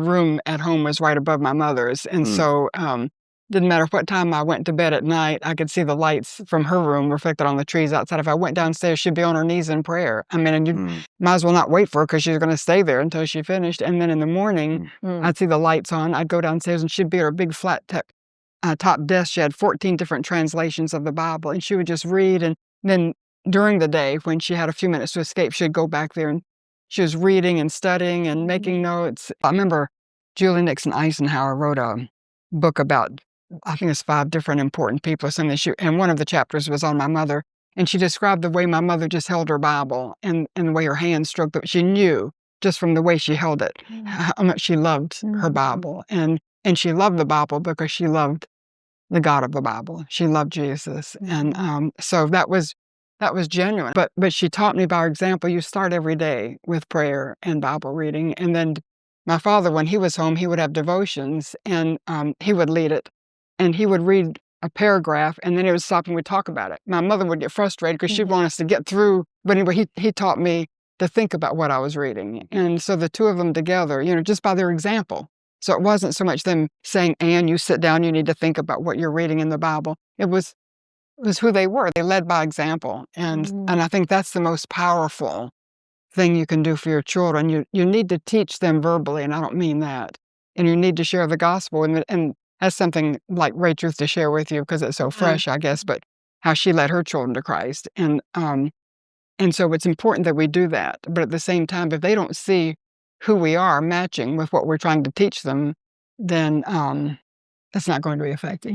room at home was right above my mother's, and Mm. so, didn't matter what time I went to bed at night, I could see the lights from her room reflected on the trees outside. If I went downstairs, she'd be on her knees in prayer. I mean, and you Mm. might as well not wait for her because she's gonna stay there until she finished, and then in the morning, I'd see the lights on, I'd go downstairs, and she'd be at her big flat top desk. She had 14 different translations of the Bible, and she would just read, and then during the day, when she had a few minutes to escape, she'd go back there, and she was reading and studying and making notes. I remember Julie Nixon Eisenhower wrote a book about, I think it's 5 different important people or something, and one of the chapters was on my mother, and she described the way my mother just held her Bible and the way her hands stroked it. She knew just from the way she held it how much she loved her Bible, and she loved the Bible because she loved the God of the Bible. She loved Jesus, and so that was genuine. But she taught me by example. You start every day with prayer and Bible reading, and then my father, when he was home, he would have devotions, and he would lead it, and he would read a paragraph, and then he would stop and we'd talk about it. My mother would get frustrated because she'd want us to get through, but anyway, he taught me to think about what I was reading, and so the two of them together, just by their example. So it wasn't so much them saying, "Ann, you sit down, you need to think about what you're reading in the Bible." It was who they were. They led by example, and I think that's the most powerful thing you can do for your children. You need to teach them verbally, and I don't mean that. And you need to share the gospel, and that's something like Ray Truth to share with you because it's so fresh, I guess. But how she led her children to Christ, and so it's important that we do that. But at the same time, if they don't see who we are matching with what we're trying to teach them, then it's not going to be effective.